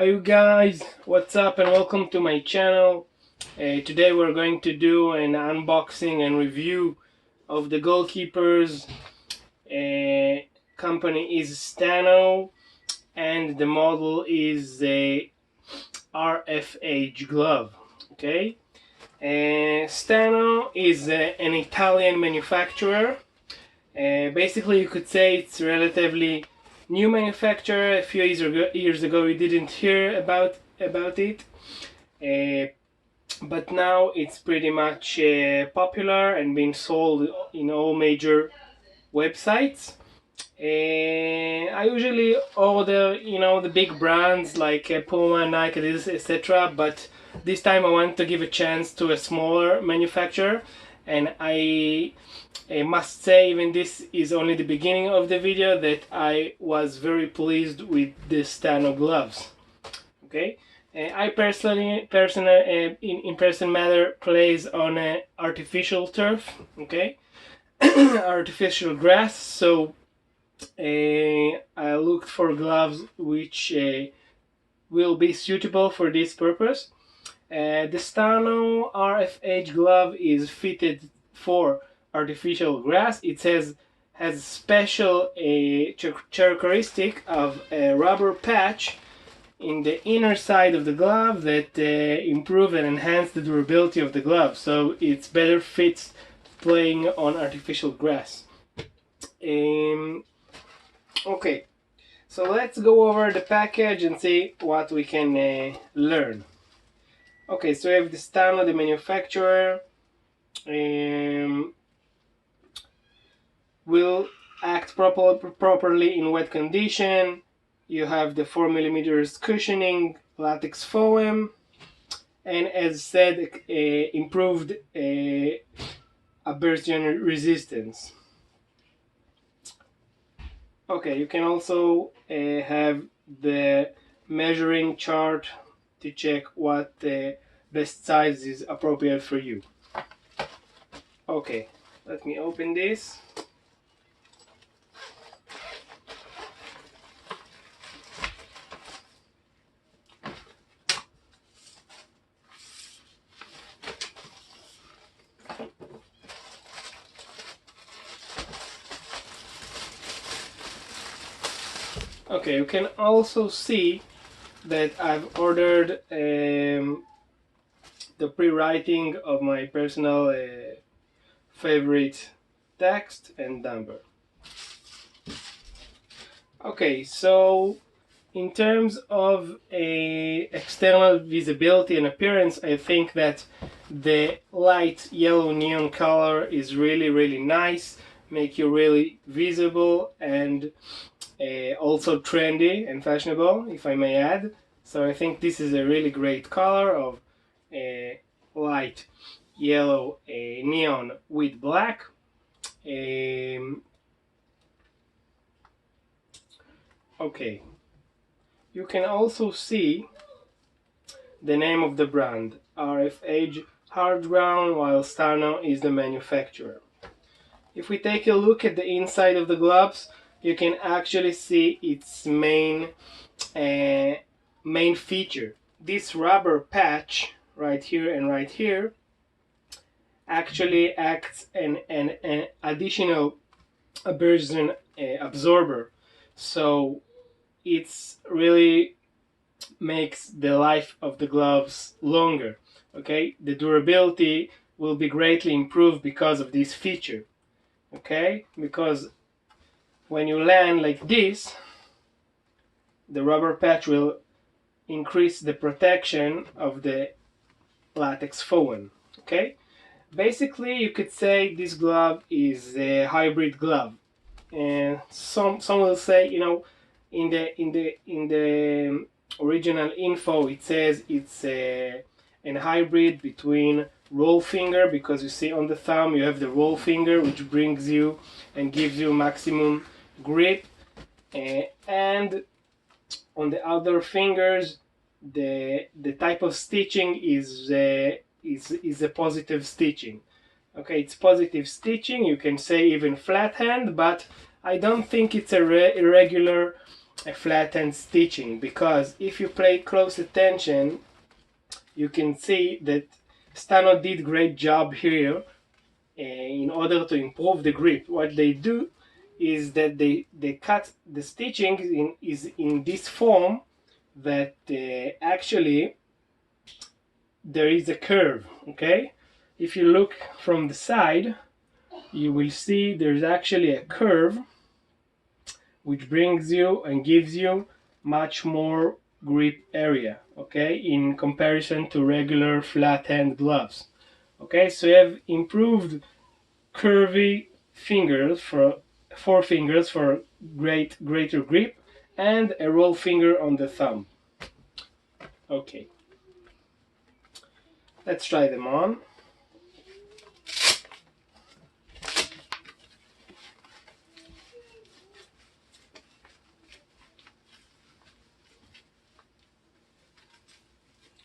Hi you guys, what's up and welcome to my channel. Today we're going to do an unboxing and review of the goalkeepers. Company is Stanno and the model is a RFH glove. Okay, Stanno is an Italian manufacturer. Basically you could say it's relatively new manufacturer. A few years ago we didn't hear about it, but now it's pretty much popular and being sold in all major websites. I usually order, the big brands like Puma, Nike, Adidas, etc. But this time I want to give a chance to a smaller manufacturer, and I must say, even this is only the beginning of the video, that I was very pleased with the Stanno gloves. Okay, I personally, in person matter, plays on artificial turf. Okay, artificial grass. So I looked for gloves which will be suitable for this purpose. The Stanno RFH glove is fitted for artificial grass. It has special characteristic of a rubber patch in the inner side of the glove that improve and enhance the durability of the glove, so it's better fits playing on artificial grass. Okay, so let's go over the package and see what we can learn. Okay, so we have the Stanno, the manufacturer. Will act properly in wet condition. You have the 4mm cushioning, latex foam, and as said, improved abrasion resistance. Okay, you can also have the measuring chart to check what the best size is appropriate for you. Okay, let me open this. Okay, you can also see that I've ordered the pre-writing of my personal favorite text and number. Okay, so in terms of external visibility and appearance, I think that the light yellow neon color is really nice, make you really visible and also trendy and fashionable, if I may add. So I think this is a really great color of light yellow neon with black. Okay, you can also see the name of the brand, RFH HARDGROUND, while Stanno is the manufacturer. If we take a look at the inside of the gloves, you can actually see its main feature. This rubber patch right here and right here actually acts an additional abrasion absorber, so it's really makes the life of the gloves longer. Okay, the durability will be greatly improved because of this feature. Okay, because when you land like this, the rubber patch will increase the protection of the latex foam. Okay, basically you could say this glove is a hybrid glove, and some will say, in the original info it says it's an hybrid between roll finger, because you see on the thumb you have the roll finger which brings you and gives you maximum grip, and on the other fingers the type of stitching is a positive stitching. Okay, it's positive stitching, you can say even flat hand, but I don't think it's a irregular a flattened stitching, because if you pay close attention you can see that Stanno did great job here in order to improve the grip. What they do is that they cut the stitching in this form that actually there is a curve. Okay, if you look from the side you will see there's actually a curve which brings you and gives you much more grip area, okay, in comparison to regular flat hand gloves. Okay, so you have improved curvy fingers for four fingers for greater grip, and a roll finger on the thumb. Okay, let's try them on.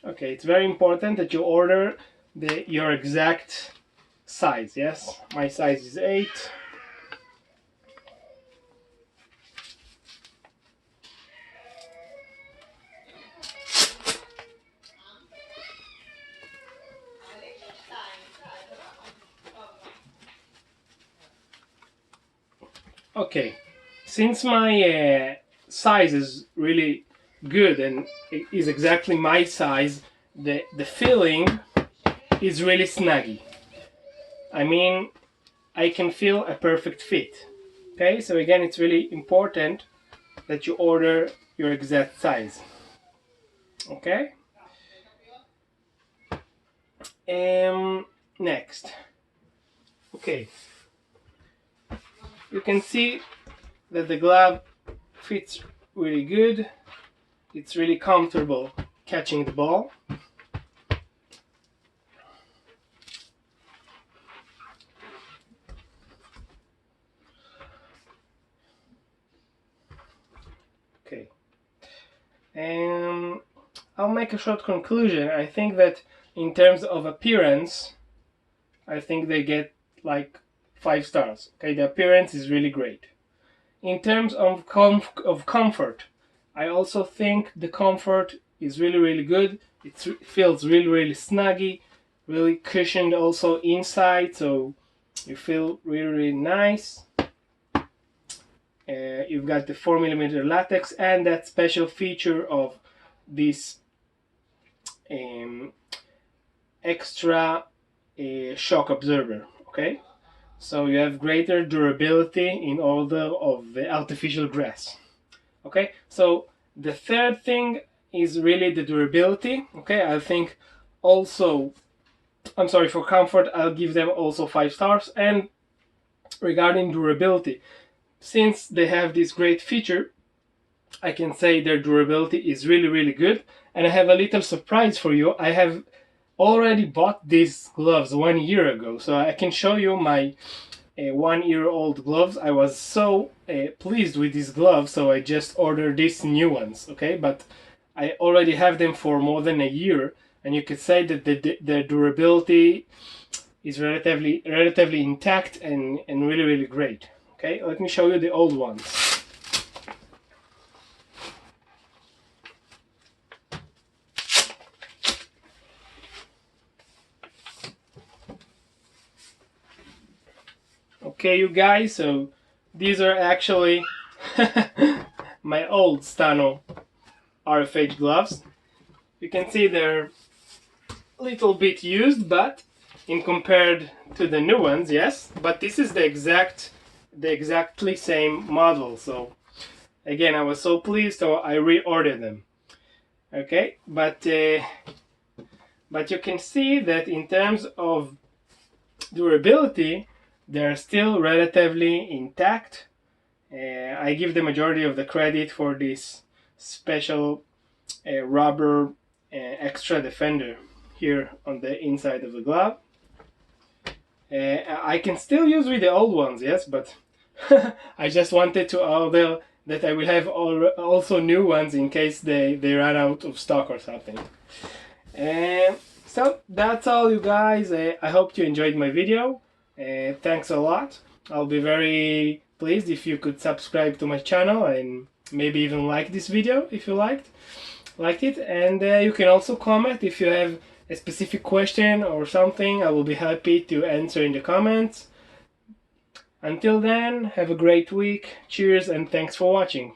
Okay, it's very important that you order your exact size. Yes, my size is 8. Okay, since my size is really good and it is exactly my size, the feeling is really snuggy. I mean, I can feel a perfect fit. Okay, so again, it's really important that you order your exact size. Okay. Next. Okay. You can see that the glove fits really good. It's really comfortable catching the ball. Okay. I'll make a short conclusion. I think that in terms of appearance, I think they get like 5 stars. Okay, the appearance is really great. In terms of comfort, I also think the comfort is really good. It feels really snuggy, really cushioned also inside, so you feel really nice. You've got the 4mm latex and that special feature of this extra shock absorber. Okay, so you have greater durability in order of the artificial grass. Okay, so the third thing is really the durability. Okay, I think also, I'm sorry, for comfort I'll give them also 5 stars. And regarding durability, since they have this great feature, I can say their durability is really good. And I have a little surprise for you. I have already bought these gloves 1 year ago, so I can show you my 1-year-old gloves. I was so pleased with these gloves, so I just ordered these new ones. Okay, but I already have them for more than a year, and you could say that the durability is relatively intact and really great. Okay, let me show you the old ones. Okay, you guys, so these are actually my old Stanno RFH gloves. You can see they're a little bit used, but in compared to the new ones, yes, but this is the exactly same model. So again, I was so pleased, so I reordered them. Okay, but you can see that in terms of durability, they're still relatively intact. I give the majority of the credit for this special rubber extra defender here on the inside of the glove. I can still use with the old ones, yes, but I just wanted to order that I will have also new ones in case they run out of stock or something. So that's all, you guys. I hope you enjoyed my video. Thanks a lot. I'll be very pleased if you could subscribe to my channel, and maybe even like this video if you liked it, and you can also comment if you have a specific question or something. I will be happy to answer in the comments. Until then, have a great week. Cheers and thanks for watching.